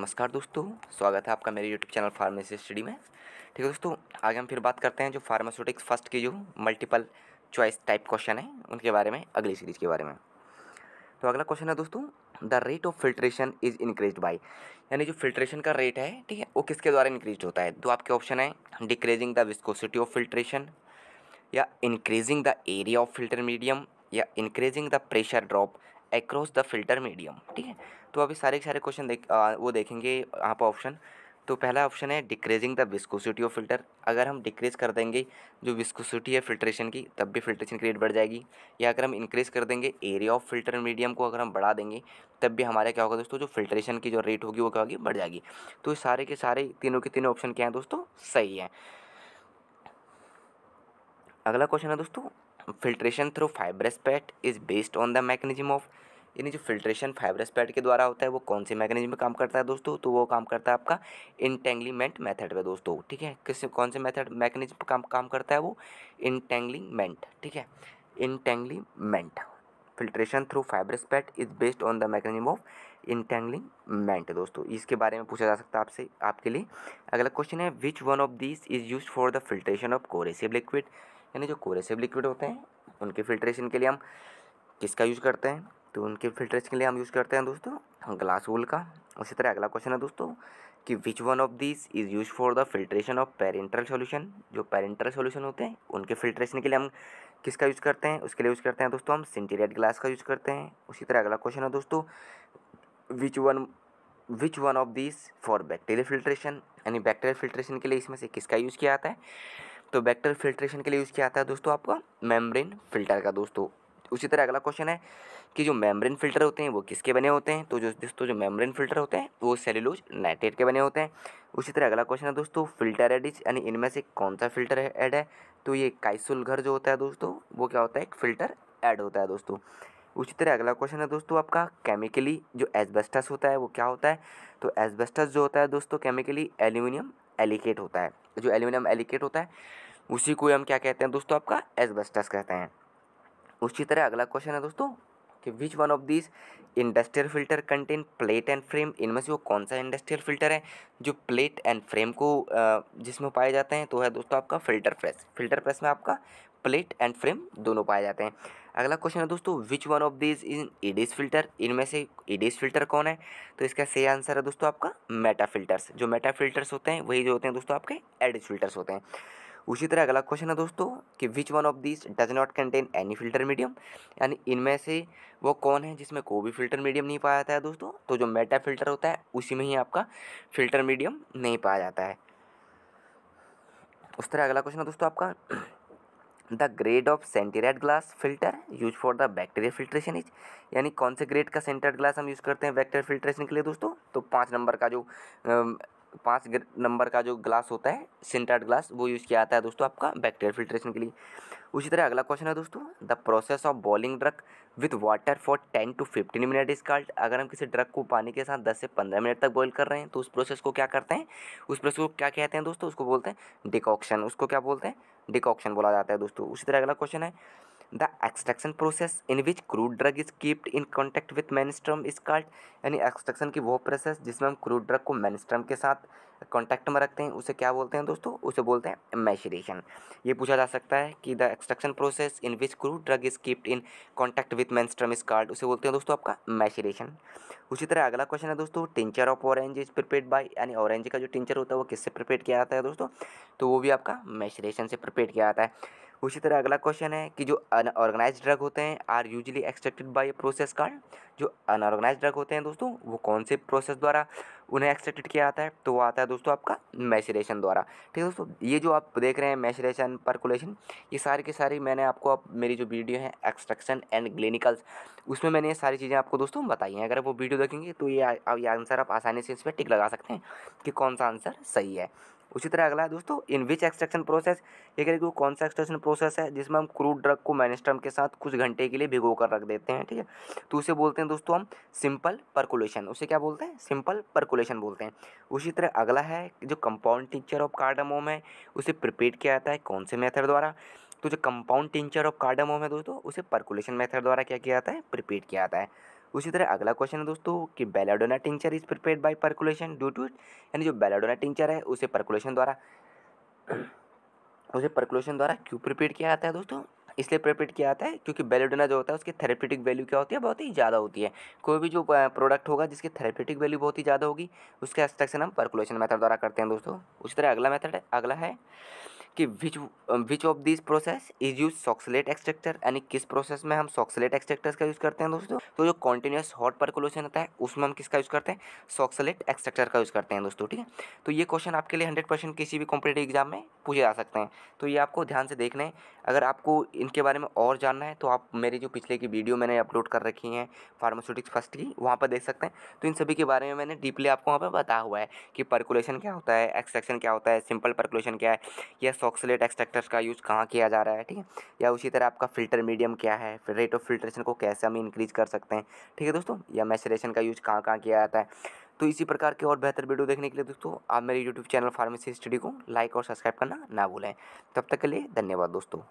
नमस्कार दोस्तों, स्वागत है आपका मेरे यूट्यूब चैनल फार्मेसी स्टडी में। ठीक है दोस्तों, आगे हम फिर बात करते हैं जो फार्मास्यूटिक्स फर्स्ट की जो मल्टीपल चॉइस टाइप क्वेश्चन है उनके बारे में, अगली सीरीज के बारे में। तो अगला क्वेश्चन है दोस्तों, the rate of filtration is increased by, यानी जो फिल्ट्रेशन का रेट है, ठीक है, वो किसके द्वारा इंक्रीज होता है। तो आपके ऑप्शन है decreasing the viscosity of filtration, या increasing the area of filter medium, या increasing the pressure drop across the filter medium. ठीक है, तो अभी सारे के सारे क्वेश्चन वो देखेंगे यहाँ पर ऑप्शन। तो पहला ऑप्शन है decreasing the viscosity of filter. अगर हम डिक्रीज कर देंगे जो विस्कोसिटी है फिल्ट्रेशन की, तब भी फिल्ट्रेशन की रेट बढ़ जाएगी। या अगर हम इंक्रीज कर देंगे एरिया ऑफ फिल्टर मीडियम को, अगर हम बढ़ा देंगे, तब भी हमारे क्या होगा दोस्तों, जो फिल्ट्रेशन की जो रेट होगी वो क्या होगी, बढ़ जाएगी। तो सारे के सारे तीनों के तीनों ऑप्शन क्या हैं दोस्तों, सही है। अगला क्वेश्चन है दोस्तों, filtration through fibrous pad is based on the mechanism of, यानी जो फिल्ट्रेशन फाइब्रस पैट के द्वारा होता है वो कौन से मैकेनिज्म में काम करता है दोस्तों। तो वो काम करता है आपका इंटेंगलिंगमेंट मेथड पे दोस्तों। ठीक है, कौन से मेथड मैकेनिज्म पे काम करता है वो, इंटेंगलिंगमेंट। ठीक है, entanglement. Filtration through fibrous pad is based on the mechanism of entanglement दोस्तों, इसके बारे में पूछा जा सकता है आपसे, आपके लिए। अगला क्वेश्चन है विच one of these is used for the filtration of coercive liquid, यानी जो कोरेसिव लिक्विड होते हैं उनके फिल्ट्रेशन के लिए हम किसका यूज़ करते हैं। तो उनके फिल्ट्रेशन के लिए हम यूज़ करते हैं दोस्तों ग्लास वूल का। उसी तरह अगला क्वेश्चन है दोस्तों कि विच one of this is use for the filtration of parental solution, जो पेरेंटल सॉल्यूशन होते हैं उनके फिल्ट्रेशन के लिए हम किसका यूज़ करते हैं, उसके लिए यूज़ करते हैं दोस्तों हम सिंटीरियट ग्लास का यूज़ करते हैं। उसी तरह अगला क्वेश्चन है दोस्तों which one of this for bacterial filtration, यानी बैक्टीरियल फिल्ट्रेशन के लिए इसमें से किसका यूज़ किया जाता है। तो बैक्टीरियल फिल्ट्रेशन के लिए यूज़ किया जाता है दोस्तों आपका मेम्ब्रेन फिल्टर का दोस्तों। उसी तरह अगला क्वेश्चन है कि जो मेम्ब्रेन फिल्टर होते हैं वो किसके बने होते हैं। तो जो दोस्तों जो मेम्ब्रेन फिल्टर होते हैं वो सेलुलोज नाइट्रेट के बने होते हैं। उसी तरह अगला क्वेश्चन है दोस्तों फिल्टर एडिज, यानी इनमें से कौन सा फिल्टर ऐड है। तो ये काइसुलघर जो होता है दोस्तों वो क्या होता है, एक फिल्टर ऐड होता है दोस्तों। उसी तरह अगला क्वेश्चन है दोस्तों आपका केमिकली जो एस्बेस्टस होता है वो क्या होता है। तो एस्बेस्टस जो होता है दोस्तों केमिकली एल्यूमिनियम एलिकेट होता है। जो एल्यूमिनियम एलिकेट होता है उसी को हम क्या कहते हैं दोस्तों, आपका एस्बेस्टस कहते हैं। उसी तरह अगला क्वेश्चन है दोस्तों कि विच one of this industrial filter contain plate and frame, इनमें से वो कौन सा इंडस्ट्रियल फिल्टर है जो प्लेट एंड फ्रेम को जिसमें पाए जाते हैं। तो है दोस्तों आपका फिल्टर प्रेस। फिल्टर प्रेस में आपका प्लेट एंड फ्रेम दोनों पाए जाते हैं। अगला क्वेश्चन है दोस्तों which one of this in ईडिस फिल्टर, इनमें से ईडिस फिल्टर कौन है। तो इसका सही आंसर है दोस्तों आपका मेटा फिल्टर्स। जो मेटा फिल्टर्स होते हैं वही जो होते हैं दोस्तों आपके एडिस फिल्टर्स होते हैं। उसी तरह अगला क्वेश्चन है दोस्तों कि विच one of this does not contain any filter medium, यानी इनमें से वो कौन है जिसमें कोई भी फिल्टर मीडियम नहीं पाया जाता है दोस्तों। तो जो मेटा फिल्टर होता है उसी में ही आपका फिल्टर मीडियम नहीं पाया जाता है। उस तरह अगला क्वेश्चन है दोस्तों आपका the grade of sintered glass filter use for the bacterial filtration is, यानी कौन से ग्रेड का सेंटर्ड ग्लास हम यूज़ करते हैं बैक्टीरियल फिल्ट्रेशन के लिए दोस्तों। तो 5 नंबर का जो ग्लास होता है सेंटर्ड ग्लास वो यूज़ किया जाता है दोस्तों आपका बैक्टीरियल फिल्ट्रेशन के लिए। उसी तरह अगला क्वेश्चन है दोस्तों the process of boiling drug with water for 10 to 15 minute is called, अगर हम किसी ड्रग को पानी के साथ 10 से 15 मिनट तक बॉईल कर रहे हैं तो उस प्रोसेस को क्या करते हैं, उस प्रोसेस को क्या कहते हैं दोस्तों, उसको बोलते हैं डिकॉक्शन। उसको क्या बोलते हैं, डिकॉक्शन बोला जाता है दोस्तों। उसी तरह अगला क्वेश्चन है the extraction process in which crude drug is keeped in contact with menstruum is called, यानी एक्सट्रैक्शन की वो प्रोसेस जिसमें हम क्रूड ड्रग को मेनस्ट्रम के साथ कॉन्टैक्ट में रखते हैं उसे क्या बोलते हैं दोस्तों, उसे बोलते हैं मैचुरेशन। ये पूछा जा सकता है कि the extraction process in which crude drug is keeped in contact with menstruum is called, उसे बोलते हैं दोस्तों आपका मैचुरेशन। उसी तरह अगला क्वेश्चन है दोस्तों tincture of orange is prepared bye, यानी ऑरेंज का जो टिंचर होता है वो किससे प्रिपेयर किया जाता है दोस्तों। तो वो भी आपका मैचुरेशन से प्रिपेयर किया जाता है। उसी तरह अगला क्वेश्चन है कि जो अनऑर्गेनाइज्ड ड्रग होते हैं are usually extracted by process called, जो अनऑर्गेनाइज्ड ड्रग होते हैं दोस्तों वो कौन से प्रोसेस द्वारा उन्हें एक्सट्रैक्टेड किया जाता है। तो वो आता है दोस्तों आपका मैचुरेशन द्वारा। ठीक है दोस्तों, ये जो आप देख रहे हैं मैचुरेशन परकुलेशन, ये सारी की सारी मैंने आपको अब मेरी जो वीडियो है एक्सट्रैक्शन एंड क्लिनिकल्स उसमें मैंने ये सारी चीज़ें आपको दोस्तों बताई हैं। अगर वो वीडियो देखेंगे तो ये आंसर आप आसानी से इस पर टिक लगा सकते हैं कि कौन सा आंसर सही है। उसी तरह अगला है दोस्तों इन विच एक्सट्रैक्शन प्रोसेस, ये कह रहे कि कौन सा एक्सट्रैक्शन प्रोसेस है जिसमें हम क्रूड ड्रग को मेनस्ट्रम के साथ कुछ घंटे के लिए भिगो कर रख देते हैं। ठीक है, तो उसे बोलते हैं दोस्तों हम सिंपल परकुलेशन। उसे क्या बोलते हैं, सिंपल परकुलेशन बोलते हैं। उसी तरह अगला है जो कंपाउंड टिंचर ऑफ कार्डामोम है उसे प्रिपेयर किया जाता है कौन से मेथड द्वारा। तो जो कंपाउंड टिंचर ऑफ कार्डामोम है दोस्तों उसे परकुलेशन मेथड द्वारा क्या किया जाता है, प्रिपेयर किया जाता है। उसी तरह अगला क्वेश्चन है दोस्तों कि belladonna tincture is prepared by percolation due to it, यानी जो बेलाडोना टिंचर है उसे परकुलेशन द्वारा क्यों प्रिपेयर किया जाता है दोस्तों? इसलिए प्रिपेयर किया जाता है क्योंकि बेलाडोना जो होता है उसकी थेरेपेटिक वैल्यू क्या होती है, बहुत ही ज़्यादा होती है। कोई भी जो प्रोडक्ट होगा जिसकी थेरेपेटिक वैल्यू बहुत ही ज़्यादा होगी उसके एक्सट्रैक्शन हम परकुलेशन मेथड द्वारा करते हैं दोस्तों। उसी तरह अगला है कि which of this process is use Soxhlet extractor, यानी किस प्रोसेस में हम सॉक्सलेट एक्सट्रैक्टर्स का यूज़ करते हैं दोस्तों? तो जो कॉन्टिन्यूस हॉट परकुलेशन होता है उसमें हम किसका यूज़ करते हैं? सॉक्सलेट एक्सट्रैक्टर का यूज़ करते हैं दोस्तों, ठीक है। तो ये क्वेश्चन आपके लिए 100% किसी भी कॉम्पिटेटिव एग्जाम में पूछे जा सकते हैं, तो ये आपको ध्यान से देखना है। अगर आपको इनके बारे में और जानना है तो आप मेरी जो पिछले की वीडियो मैंने अपलोड कर रखी हैं फार्मास्यूटिक्स फर्स्ट की, वहाँ पर देख सकते हैं। तो इन सभी के बारे में मैंने डीपली आपको वहाँ पर बताया हुआ है कि परकुलेशन क्या होता है, एक्सट्रैक्शन क्या होता है, सिंपल परकुलेशन क्या है, या सॉक्सलेट एक्सट्रैक्टर्स का यूज़ कहाँ किया जा रहा है, ठीक है। या उसी तरह आपका फ़िल्टर मीडियम क्या है, फिर रेट ऑफ फिल्ट्रेशन को कैसे हम इंक्रीज़ कर सकते हैं, ठीक है दोस्तों, या मैसेरेशन का यूज़ कहाँ कहाँ किया जाता है। तो इसी प्रकार के और बेहतर वीडियो देखने के लिए दोस्तों आप मेरे यूट्यूब चैनल फार्मेसी स्टडी को लाइक और सब्सक्राइब करना ना भूलें। तब तक के लिए धन्यवाद दोस्तों।